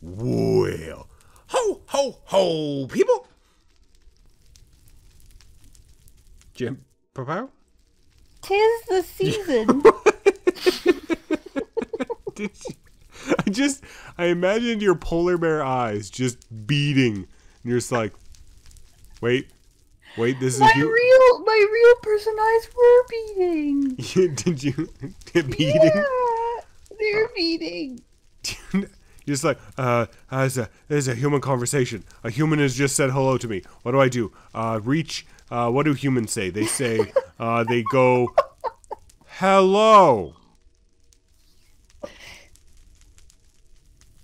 Well, ho, ho, ho, people. Jim, Porphyro? 'Tis the season. Did you? I imagined your polar bear eyes just beating. And you're just like, wait, this is my real person eyes were beating. Did you get beating? Yeah, they're beating. You're just like, there's a human conversation. A human has just said hello to me. What do I do? Reach. What do humans say? They say, they go, hello.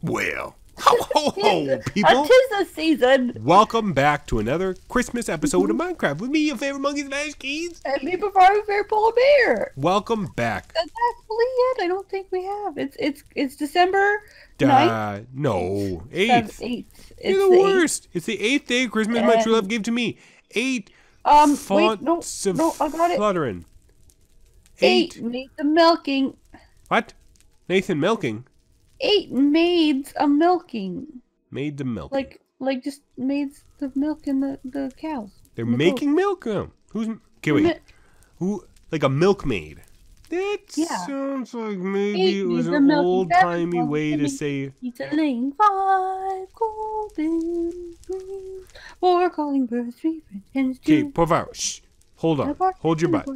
Well, ho, ho, ho, people. 'Tis the season. Welcome back to another Christmas episode of Minecraft with me, your favorite monkey, Smashkeys. And me before fair polar bear. Welcome back. That's actually it. I don't think we have. It's December 9th? No, 8th. 8th. You're the worst. It's the 8th day of Christmas my true love gave to me. 8 wait, no, I got it. fluttering. 8 Nathan milking. What? Nathan milking? 8 maids a milking. Made the milk. Like just maids of milk in the cows. They're making milk? Oh. Who's... Okay, wait. Who... Like a milkmaid. That sounds like maybe it was an old-timey way to say... He's laying 5 golden rings. 4 calling birds, 3 French hens, 2... Okay, Porphyro, shh. Hold on. Hold your butt.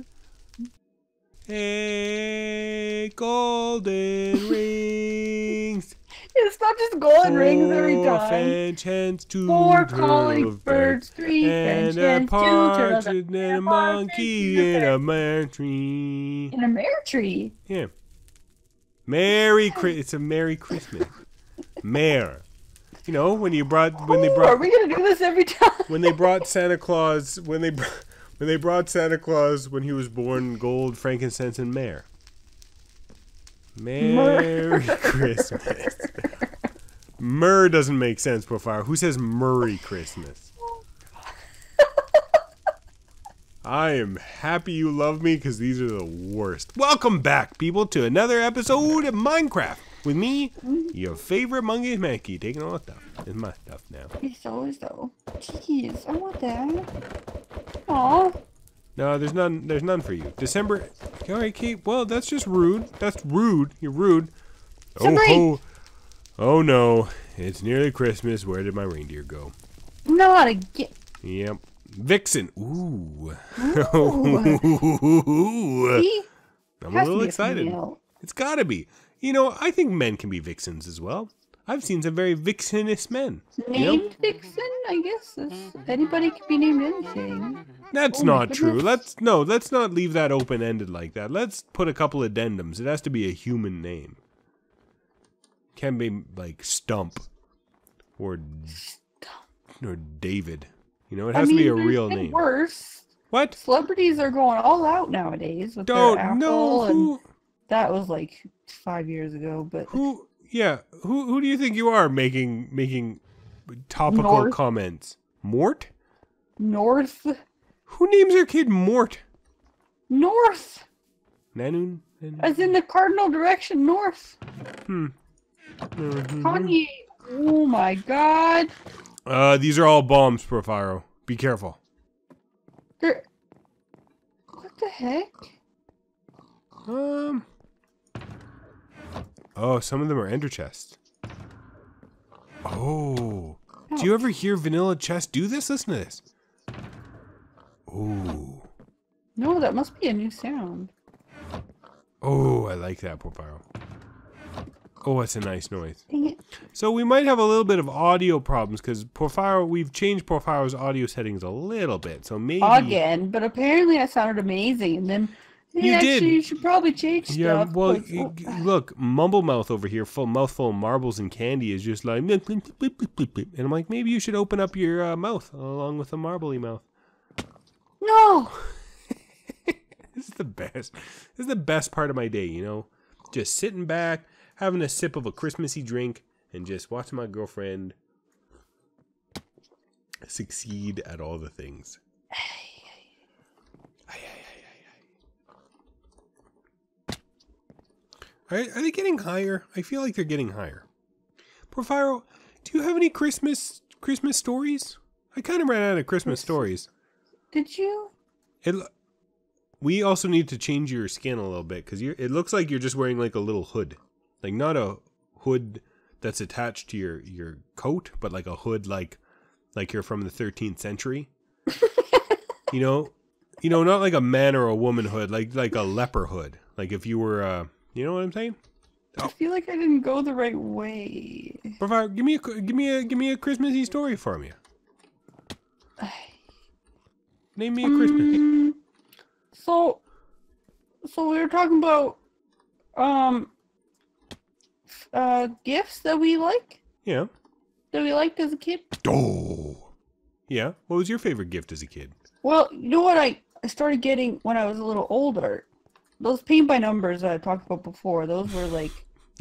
Hey, golden rings. It's not just golden rings every time. French hens, 2 4 calling birds, 3 French hens, 2 turtles, and a monkey in a mare tree. In a mare tree? Yeah. It's a Merry Christmas. Mare. You know, when they brought... Are we gonna do this every time? When they brought Santa Claus... When they brought Santa Claus when he was born, gold, frankincense, and myrrh. Merry Christmas. Myrrh doesn't make sense, Porphyro. Who says Merry Christmas? I am happy you love me because these are the worst. Welcome back, people, to another episode of Minecraft. With me, your favorite monkey, Mankey, taking all the stuff. It's my stuff now. So. Jeez, I want that. Aw. No, there's none for you. December. All right, Kate. Well, that's just rude. That's rude. You're rude. Oh no! It's nearly Christmas. Where did my reindeer go? Not again. Yep. Vixen. Ooh. See? I'm a little excited. It's gotta be. You know, I think men can be vixens as well. I've seen some very vixenous men. Named Vixen? I guess anybody can be named anything. That's not true. Let's not leave that open-ended like that. Let's put a couple addendums. It has to be a human name. Can't be like Stump or David. You know, it has to be a real name. Worse. What? Celebrities are going all out nowadays with their Apple, and that was like 5 years ago. But who? Yeah, who do you think you are making topical comments? Mort? North? Who names their kid Mort? North. Nanoon? As in the cardinal direction north. Kanye. Oh my god. These are all bombs, Porphyro. Be careful. What the heck? Oh, some of them are ender chests. Oh. Do you ever hear vanilla chests do this? Listen to this. Oh. No, that must be a new sound. Oh, I like that, Porphyro. Oh, that's a nice noise. Dang it. So we might have a little bit of audio problems because Porphyro, we've changed Porphyro's audio settings a little bit. So maybe... Again, but apparently I sounded amazing, and then... You should probably change stuff. Yeah, well, look, Mumblemouth over here, mouthful of marbles and candy, is just like, and I'm like, maybe you should open up your mouth along with a marbly mouth. No. This is the best. This is the best part of my day, you know, just sitting back, having a sip of a Christmassy drink, and just watching my girlfriend succeed at all the things. Are they getting higher? I feel like they're getting higher. Porphyro, do you have any Christmas stories? I kind of ran out of Christmas stories. Did you? We also need to change your skin a little bit because it looks like you're just wearing like a little hood, like not a hood that's attached to your coat, but like a hood like you're from the 13th century. you know, not like a man or a woman hood, like a leper hood. Like if you were, you know what I'm saying? I feel like I didn't go the right way. Porphyro, give me a Christmassy story for me. Name me a Christmas. So we were talking about gifts that we like. Yeah. That we liked as a kid. Oh. Yeah. What was your favorite gift as a kid? Well, you know what I started getting when I was a little older? Those paint by numbers that I talked about before. Those were like.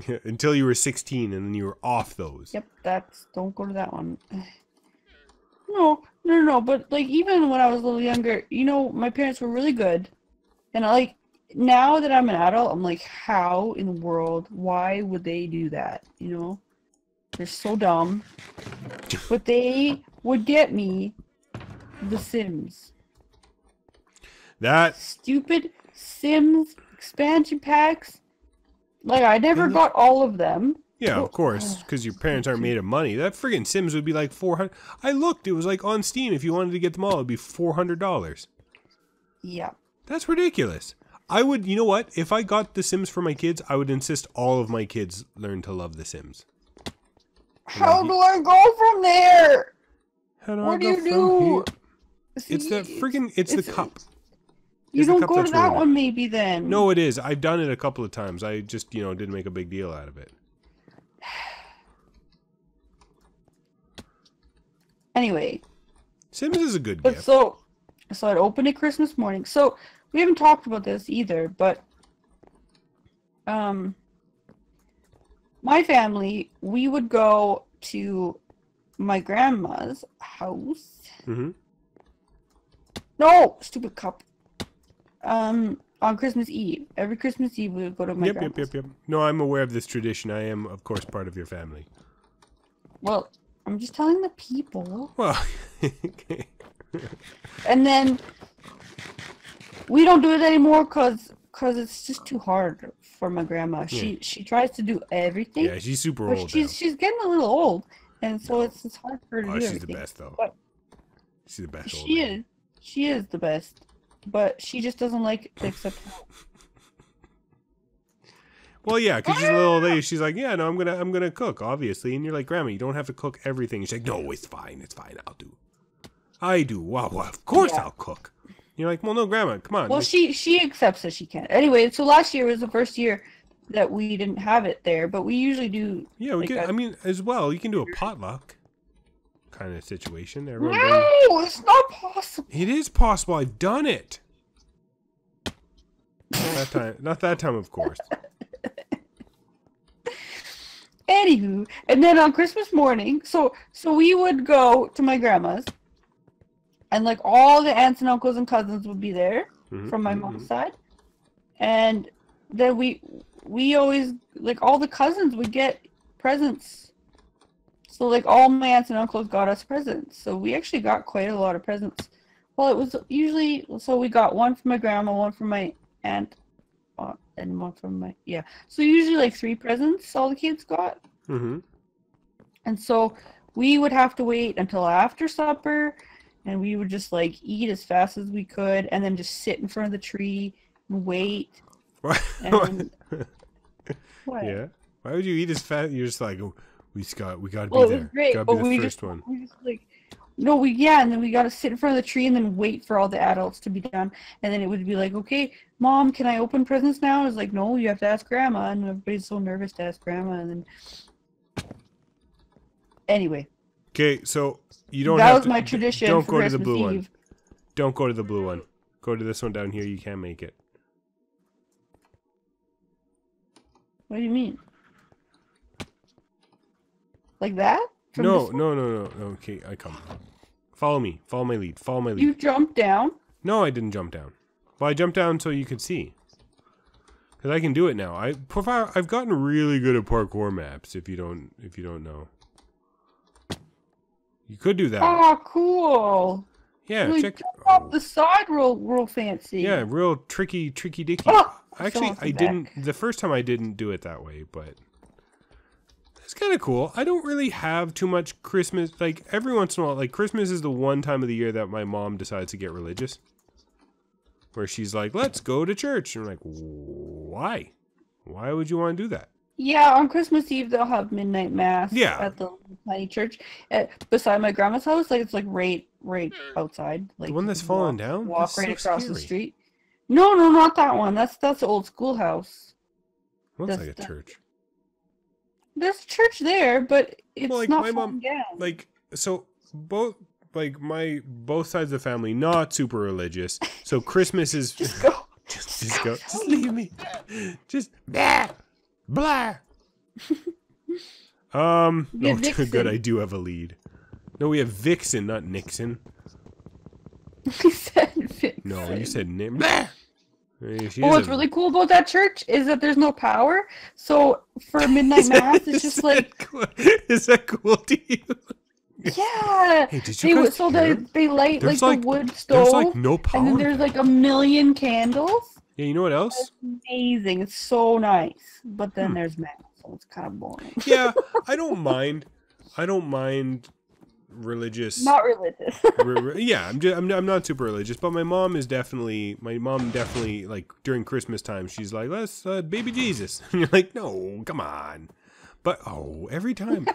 Yeah, until you were 16 and then you were off those. Yep, don't go to that one. No, but like even when I was a little younger, you know, my parents were really good. And now that I'm an adult, I'm like, how in the world, why would they do that? You know? They're so dumb. But they would get me The Sims. That stupid Sims expansion packs. Like, I never got all of them. Yeah, of course, because your parents aren't made of money. That friggin' Sims would be like $400. I looked; it was like on Steam. If you wanted to get them all, it'd be $400. Yeah, that's ridiculous. I would, you know what? If I got The Sims for my kids, I would insist all of my kids learn to love The Sims. How do I go from there? What do you do? It's that friggin'. It's the cup. You don't go to that one, maybe then. No, it is. I've done it a couple of times. I just, didn't make a big deal out of it. Anyway. Sims is a good gift. So I'd open it Christmas morning. So we haven't talked about this either, but my family, we would go to my grandma's house. Mm-hmm. No, stupid cup. On Christmas Eve. Every Christmas Eve we would go to my grandma's. Yep. No, I'm aware of this tradition. I am, of course, part of your family. Well, I'm just telling the people. Well, okay. And then we don't do it anymore because it's just too hard for my grandma. Yeah. She tries to do everything. Yeah, she's super old. She's getting a little old, and so it's hard for her to do she's everything. the best though. But she's the best. She is the best, but she just doesn't like to accept help. Well, yeah, because she's a little old lady. She's like, yeah, no, I'm gonna cook, obviously. And you're like, Grandma, you don't have to cook everything. She's like, no, it's fine, I do. Wow, of course I'll cook. You're like, well, no, Grandma, come on. Well, she accepts that she can. Anyway, so last year was the first year that we didn't have it there, but we usually do. Yeah, we can. I mean, as well, you can do a potluck kind of situation. No, it's not possible. It is possible. I've done it. Not that time, of course. Anywho, and then on Christmas morning, so we would go to my grandma's, and like all the aunts and uncles and cousins would be there from my mom's side, and then we always, like, all the cousins would get presents. So like all my aunts and uncles got us presents. So we actually got quite a lot of presents. Well, it was usually, so we got one from my grandma, one from my aunt, and one from my, so usually like 3 presents all the kids got. Mm-hmm. And so we would have to wait until after supper, and we would just like eat as fast as we could, and then just sit in front of the tree and wait. And, what? Yeah. Why would you eat as fast? You're just like, oh, we got to be there. It was great, gotta but be the first one. We just like, no, and then we got to sit in front of the tree and then wait for all the adults to be done. And then it would be like, okay, Mom, can I open presents now? It's like, no, you have to ask Grandma. And everybody's so nervous to ask Grandma. And then, anyway. Okay, so you don't. That was my tradition. Don't for go Christmas to the blue Eve. one. Don't go to the blue one. Go to this one down here. You can't make it. What do you mean? Like that? No. Okay, I come. Follow me. Follow my lead. You jumped down? No, I didn't jump down. Well, I jumped down so you could see. Because I can do it now. I've gotten really good at parkour maps. If you don't know, you could do that. Oh, cool. Yeah, Really check. jump off the side real fancy. Yeah, real tricky dicky. Oh, Actually, I didn't. The first time I didn't do it that way, but it's kind of cool. I don't really have too much Christmas. Like every once in a while, like Christmas is the one time of the year that my mom decides to get religious, where she's like, "Let's go to church." And I'm like, "Why? Why would you want to do that?" Yeah, on Christmas Eve they'll have midnight mass. Yeah. At the tiny church beside my grandma's house. Like it's like right outside. Like The one that's fallen down. Walk That's right so across the scary. street. No, not that one. That's the old schoolhouse. Looks That's like a church. There's a church there, but it's Well, like not my falling mom, down. like so both both sides of the family not super religious. So Christmas is Just go. just go. Just leave me. Just blah blah. No, Vixen. good. I do have a lead. No, we have Vixen, not Nixon. He said Vixen. No, you said Nim. Blah! She Well, is what's really cool about that church is that there's no power. So for midnight mass, it's just like Is that cool to you? yeah. Hey, did you guys hear? They light There's like the wood There's stove, like no power. and then there's like a million candles. Yeah, you know what else? It's amazing. It's so nice. But then there's mass, so it's kind of boring. Yeah, I don't mind religious. Not religious. Yeah, I'm not super religious, but my mom definitely like during Christmas time she's like, let's baby Jesus, and you're like, no, come on. But every time,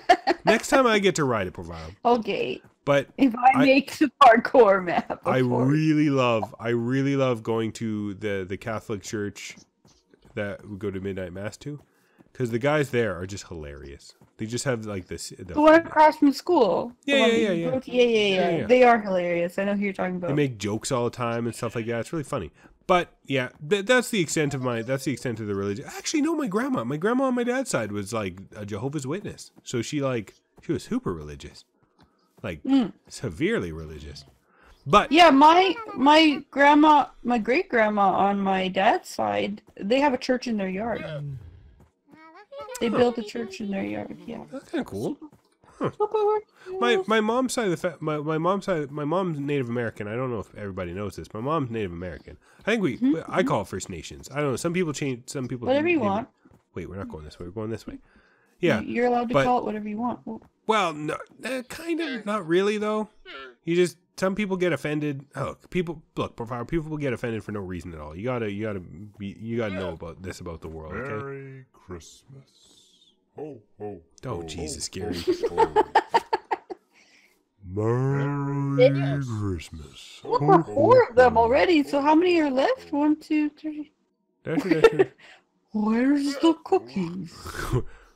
next time I get to ride it, Porphyro. Okay. But If I make the parkour map, I really love going to the Catholic church that we go to midnight mass to, because the guys there are just hilarious. They just have like this. The one across from school. Yeah. Yeah. They are hilarious. I know who you're talking about. They make jokes all the time and stuff like that. It's really funny. But yeah, that's the extent of the religion. Actually, no, my grandma on my dad's side was like a Jehovah's Witness. So she was super religious, like severely religious. But yeah, my great grandma on my dad's side, they have a church in their yard. They built a church in their yard. Yeah, that's kind of cool. Huh. My mom's side of my mom's Native American. I don't know if everybody knows this. My mom's Native American. I think I call it First Nations. I don't know. Some people change. Some people whatever you want. Wait, we're not going this way. We're going this way. Yeah, you're allowed to call it whatever you want. Well, no, kind of not really though. Some people get offended. Oh, people will get offended for no reason at all. You gotta know about the world. Okay. Merry Christmas. Ho ho. Oh Jesus, Gary. Merry Christmas. Look, we're 4 of them already. So how many are left? 1, 2, 3. Where's the cookies?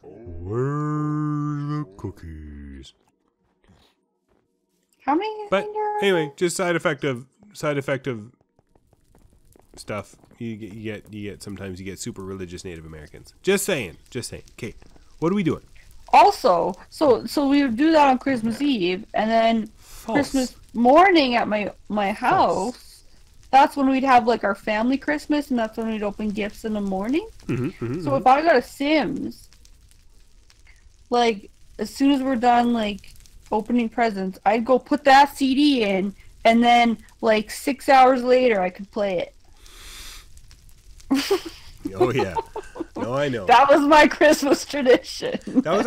Where's the cookies? How many? But anyway, just side effect of stuff. You get sometimes you get super religious Native Americans. Just saying. Okay, what are we doing? Also, so we would do that on Christmas Eve, and then Christmas morning at my house. That's when we'd have like our family Christmas, and that's when we'd open gifts in the morning. So if I got a Sims, like as soon as we're done like opening presents, I'd go put that CD in, and then like 6 hours later I could play it. Oh yeah, no, I know. That was my Christmas tradition. That was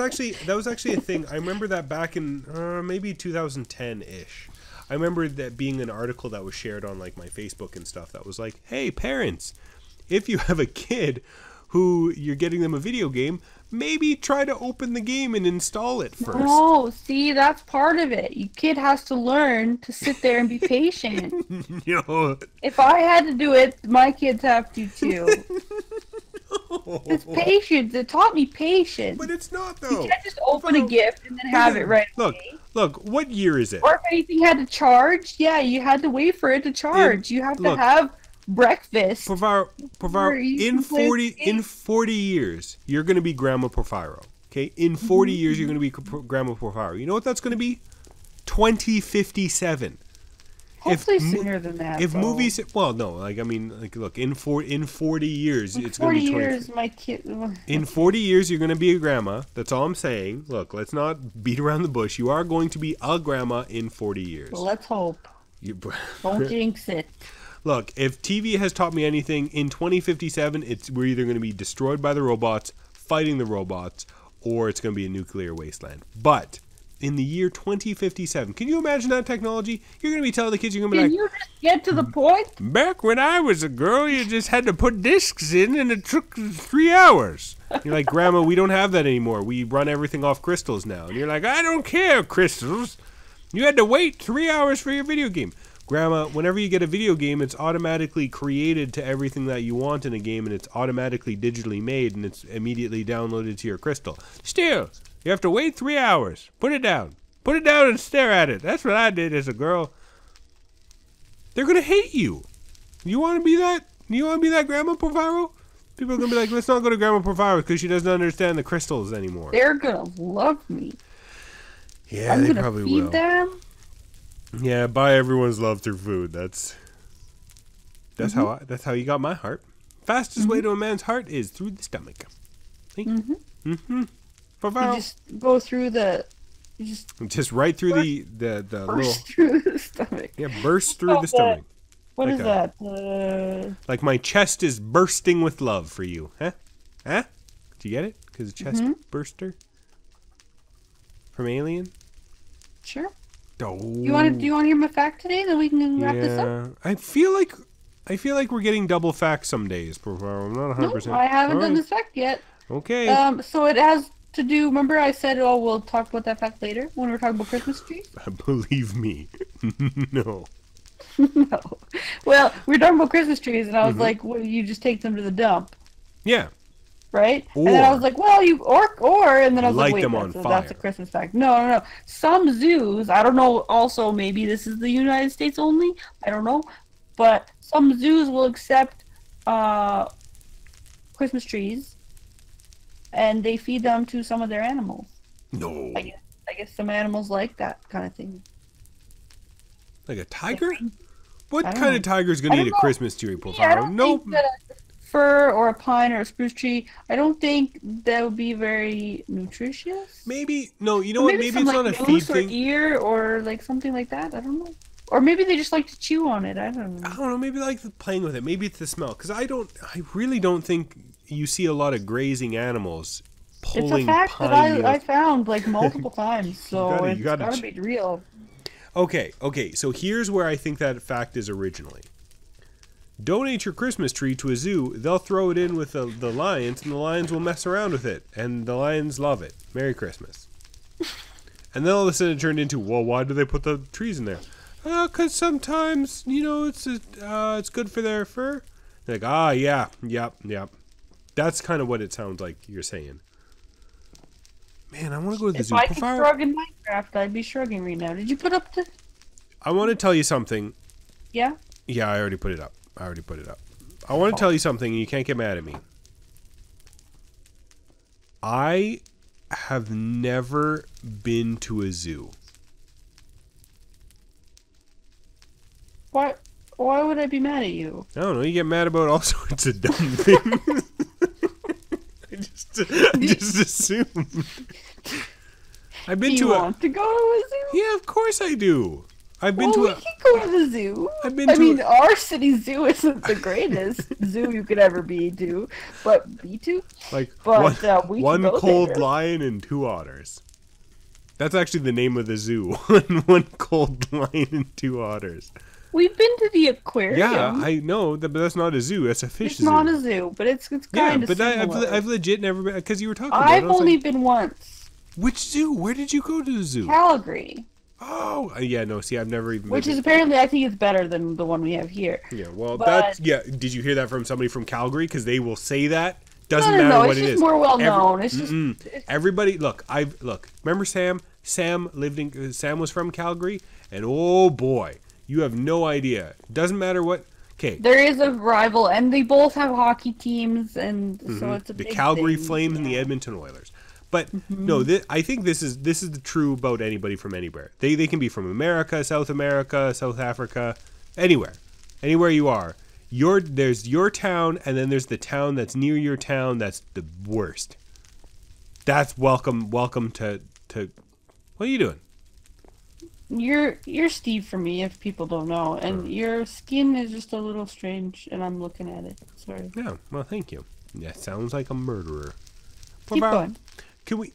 actually a thing. I remember that back in maybe 2010-ish. I remember that being an article that was shared on like my Facebook and stuff. That was like, hey parents, if you have a kid who you're getting them a video game, maybe try to open the game and install it first. No, see, that's part of it. Your kid has to learn to sit there and be patient. If I had to do it, my kids have to too. It's patience. It taught me patience. But it's not though. You can't just open a gift and then have it right away. Look, what year is it? Or if anything had to charge, yeah, you had to wait for it to charge. You have to have breakfast. Porphyro, in 40 years, you're going to be Grandma Porphyro. Okay? In 40 years, you're going to be Grandma Porphyro. You know what that's going to be? 2057. Hopefully sooner than that. If though. movies, well, no, like I mean, like look, in 40 years, In it's going to be 20. years, my kid. In 40 years, you're going to be a grandma. That's all I'm saying. Look, let's not beat around the bush. You are going to be a grandma in 40 years. Well, let's hope. Don't jinx it. Look, if TV has taught me anything, in 2057, we're either going to be destroyed by the robots, fighting the robots, or it's going to be a nuclear wasteland. But in the year 2057, can you imagine that technology? You're going to be telling the kids, you're going to be Can like, you just get to the point? back when I was a girl, you just had to put discs in and it took 3 hours. You're like, Grandma, we don't have that anymore. We run everything off crystals now. And you're like, I don't care, crystals. You had to wait 3 hours for your video game. Grandma, whenever you get a video game, it's automatically created to everything that you want in a game, and it's automatically digitally made, and it's immediately downloaded to your crystal. Still, you have to wait 3 hours. Put it down. Put it down and stare at it. That's what I did as a girl. They're going to hate you. You want to be that? You want to be that Grandma Porphyro? People are going to be like, let's not go to Grandma Porphyro because she doesn't understand the crystals anymore. They're going to love me. Yeah, I'm they gonna probably feed will. them. Yeah, buy everyone's love through food. That's how you got my heart. Fastest way to a man's heart is through the stomach. You Porphyro. just go through the. You Just right through the little. burst through the stomach. Yeah, burst through the stomach. What is Like that? Like my chest is bursting with love for you, huh? Huh? Do you get it? Because chest burster from Alien. Sure. Oh. Do you want to hear my fact today? Then we can wrap this up. I feel like we're getting double facts some days, Porphyro. I'm not 100%. No, I haven't done this fact yet. Okay. So it has to do. Remember, I said, "Oh, we'll talk about that fact later when we're talking about Christmas trees." Believe me, no. No. Well, we were talking about Christmas trees, and I was like, "Well, you just take them to the dump, Yeah. right?" And then I was like, "Well, you or," and then I was Light like, them "Wait, on that's fire. a Christmas fact." No. Some zoos, I don't know. Also, maybe this is the United States only. I don't know, but some zoos will accept Christmas trees, and they feed them to some of their animals. No. I guess some animals like that kind of thing. Like a tiger? What I don't kind know. of tiger's gonna I eat don't a know. Christmas tree, Porphyro? Yeah, I don't Nope. think that a fir or a pine or a spruce tree, I don't think that would be very nutritious. Maybe no. You know Or what? maybe Maybe some, it's not a like, feed moose or thing. ear or like something like that. I don't know. Or maybe they just like to chew on it. I don't I know. don't know. Maybe like playing with it. Maybe it's the smell. Because I really don't think you see a lot of grazing animals It's pulling a fact that pine I needles. found like multiple times, so You it's gotta gotta be real. Okay. So here's where I think that fact is originally. Donate your Christmas tree to a zoo. They'll throw it in with the lions, and the lions will mess around with it, and the lions love it. Merry Christmas. And then all of a sudden it turned into, well, why do they put the trees in there? Because sometimes, it's good for their fur. They're like, yep. That's kind of what it sounds like you're saying. Man, I want to go to the If zoo. I could shrug in Minecraft, I'd be shrugging right now. Did you put up the? I want to tell you something. Yeah. Yeah, I already put it up. I want to tell you something, and you can't get mad at me. I have never been to a zoo. Why would I be mad at you? I don't know. You get mad about all sorts of dumb things. I just assume. I've been Do to you a. want to go to a zoo? Yeah, of course I do. I've been Well, to we can go to the zoo. I've been I to mean, a- our city zoo isn't the greatest zoo you could ever be to, but be to. like But one, we can one go cold there. lion and 2 otters. That's actually the name of the zoo. One cold lion and 2 otters. We've been to the aquarium. Yeah, I know, but that's not a zoo. That's a fish It's zoo. not a zoo, but it's yeah, kind of but similar. I've legit never been, because you were talking about it. I've I was only like, been once. which zoo? Where did you go to the zoo? Calgary, Oh, yeah, no, see, I've never even which been. is apparently, I think it's better than the one we have here. Yeah, well, but- did you hear that from somebody from Calgary? Because they will say that. Doesn't No, matter no, what it's it just is. more well known. It's just Everybody, look, remember Sam? Sam was from Calgary, and oh boy, you have no idea. Doesn't matter what. Okay, there is a rival, and they both have hockey teams, and so it's a the big Calgary thing. Flames and the Yeah. Edmonton Oilers. But no, I think this is the true about anybody from anywhere. They can be from America, South Africa, anywhere you are. There's your town, and then there's the town that's near your town that's the worst. That's welcome to. What are you doing? You're Steve for me, if people don't know, and your skin is just a little strange, and I'm looking at it. Sorry. Yeah, well, thank you. Yeah, sounds like a murderer. Keep going. Can we?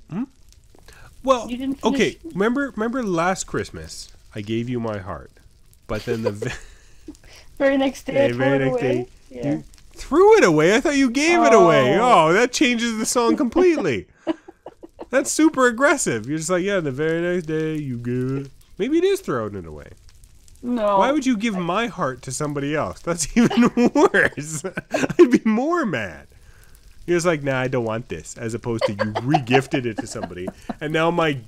Well, You didn't finish. okay. Remember last Christmas, I gave you my heart, but then the Very next day, I threw very it next away. day, Yeah. you threw it away. I thought you gave it away. Oh, that changes the song completely. That's super aggressive. You're just like, yeah, the very next day you give it. Maybe it is throwing it away. No. Why would you give my heart to somebody else? That's even worse. I'd be more mad. You're just like, nah, I don't want this, as opposed to you re-gifted it to somebody, and now my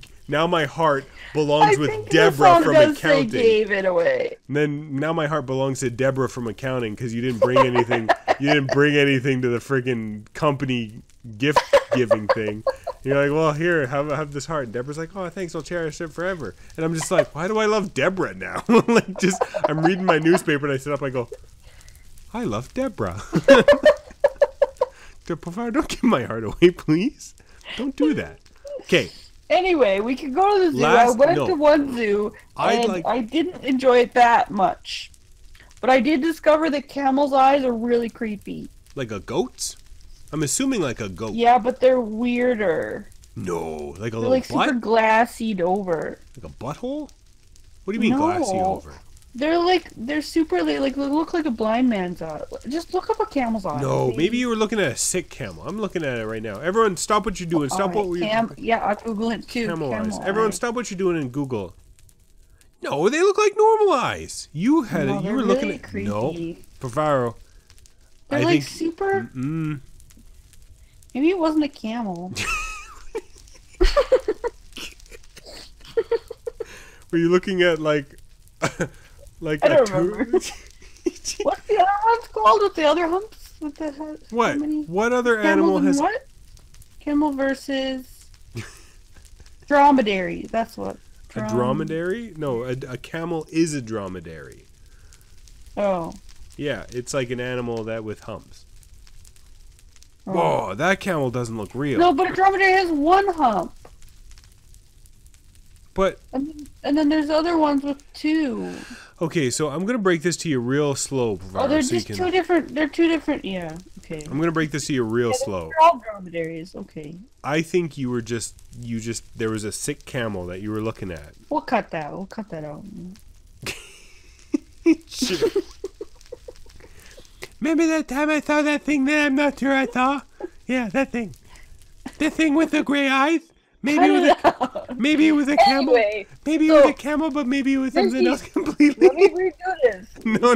heart belongs with Deborah from accounting. Gave it away. And then now my heart belongs to Deborah from accounting because you didn't bring anything. You didn't bring anything to the freaking company gift giving thing. And you're like, well, here, have this heart. And Deborah's like, oh, thanks, I'll cherish it forever. And I'm just like, why do I love Deborah now? Like, just I'm reading my newspaper and I sit up, I go, I love Deborah. Porphyro, don't give my heart away, please. Don't do that. Okay. Anyway, we could go to the zoo. I went to one zoo, and I didn't enjoy it that much. But I did discover that camels' eyes are really creepy. Like a goat's? I'm assuming like a goat. Yeah, but they're weirder. No, like a They're little like butt? super glassied over. Like a butthole? What do you mean glassy over? They're super, they look like a blind man's eye. Just look up a camel's eye. No, maybe you were looking at a sick camel. I'm looking at it right now. Everyone, stop what you're doing. Stop what we're doing. Yeah, I'll Google it too. Camel eyes. Everyone, stop what you're doing and Google. No, they look like normal eyes. You had it. You were looking at. Creepy. No, Porphyro. They're like super. Maybe it wasn't a camel. Were you looking at like I don't remember. What's the other ones called with the other humps? With the head? What? What other animal has? What? Camel versus dromedary. That's what. A dromedary? No, a camel is a dromedary. Oh. Yeah, it's like an animal that with humps. Oh. Whoa, that camel doesn't look real. No, but a dromedary has one hump. But and then there's other ones with two. Okay, so I'm gonna break this to you real slow. Porphyro, Oh, they're so just two different. They're two different. Yeah. Okay. I'm gonna break this to you real slow. They're all dromedaries. Okay. I think you just there was a sick camel that you were looking at. We'll cut that. We'll cut that out. Shit. Remember that time I saw that thing that I'm not sure I saw? Yeah, that thing. The thing with the gray eyes? Maybe it was a camel. Anyway, maybe it was a camel, but maybe it was something else completely. Let me redo this. No.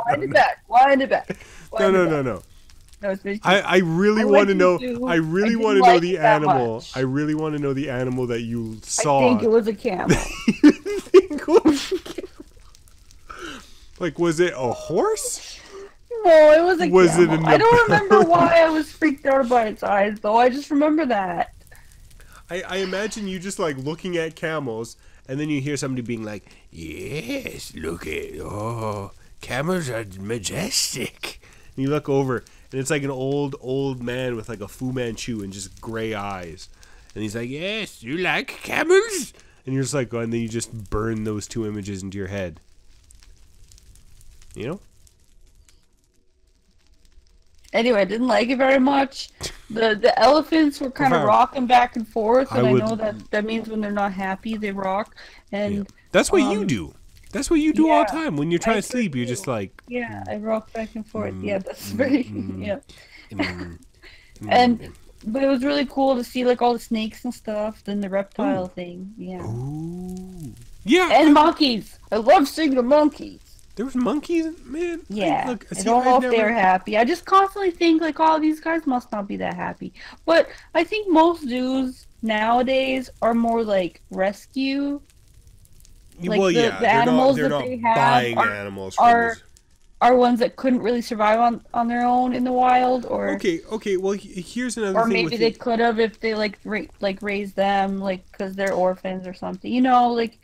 Wind it back. Wind it back. No. No, it's I really want to know. I really want to know the animal. much. I really want to know the animal that you saw. I think it was a camel. You think it was a camel? Like, was it a horse? No, it was a camel. I don't remember why I was freaked out by its eyes, though. I just remember that. I imagine you just like looking at camels, and then you hear somebody being like, "Yes, look at camels are majestic." And you look over, and it's like an old man with like a Fu Manchu and just gray eyes, and he's like, "Yes, you like camels?" And you're just like, and then you just burn those two images into your head. You know? Anyway, I didn't like it very much. The elephants were kind of rocking back and forth, and I know that means when they're not happy, they rock. And that's what you do. That's what you do all the time. When you're trying to sleep, you're just like... Yeah, I rock back and forth. Yeah, that's very... yeah. But it was really cool to see like all the snakes and stuff, then the reptile thing. Yeah. Ooh. Yeah. And monkeys. I love seeing the monkeys. There was monkeys, man. Yeah, I don't know if they're happy. I just constantly think like, oh, these guys must not be that happy. But I think most zoos nowadays are more like rescue. Like the animals that they have are are ones that couldn't really survive on their own in the wild, or Okay. Well, here's another or thing. maybe they could have if they like raised them like because they're orphans or something. You know, like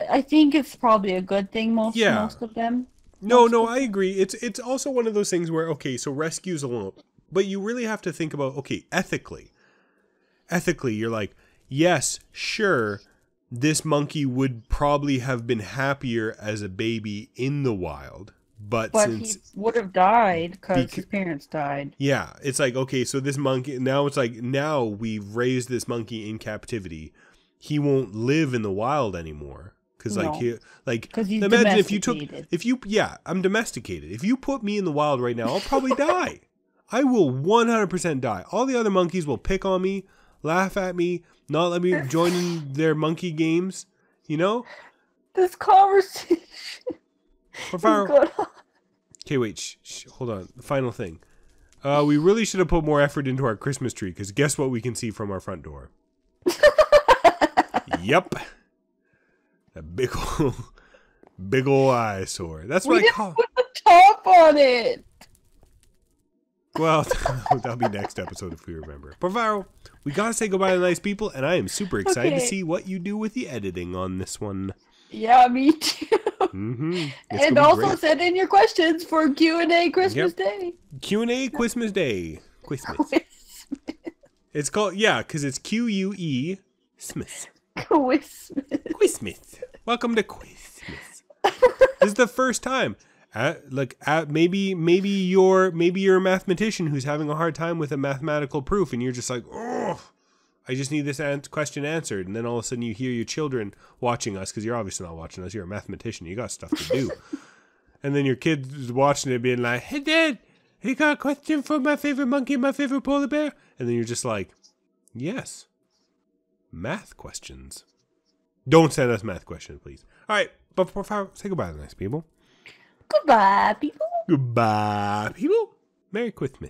I think it's probably a good thing most of them. No, I agree. It's also one of those things where so rescues alone, but you really have to think about ethically. Ethically, you're like, yes, sure, this monkey would probably have been happier as a baby in the wild. But since he would have died because his parents died. Yeah, it's like, okay, so this monkey, now we've raised this monkey in captivity. He won't live in the wild anymore. Because he's imagine I'm domesticated. If you put me in the wild right now, I'll probably die. I will 100% die. All the other monkeys will pick on me, laugh at me, not let me join in their monkey games, you know? This conversation. Okay, wait. Hold on. The final thing. We really should have put more effort into our Christmas tree, because guess what we can see from our front door? Yep. A big ol' eyesore. That's what I call. Put the top on it. Well, that'll be next episode if we remember. Porphyro, we gotta say goodbye to the nice people, and I am super excited to see what you do with the editing on this one. Yeah, me too. And also send in your questions for Q&A Christmas Day. Q&A Christmas Day. Christmas. It's called, because it's Q-U-E Smith. Christmas. Welcome to Christmas. This is the first time. Maybe you're a mathematician who's having a hard time with a mathematical proof, and you're just like, oh, I just need this question answered. And then all of a sudden you hear your children watching us, because you're obviously not watching us. You're a mathematician. You got stuff to do. And then your kid's watching it being like, hey, Dad, you got a question for my favorite monkey and my favorite polar bear? And then you're just like, yes. Math questions. Don't send us math questions, please. All right, but Porphyro, say goodbye to the nice people. Goodbye, people. Goodbye, people. Merry Christmas.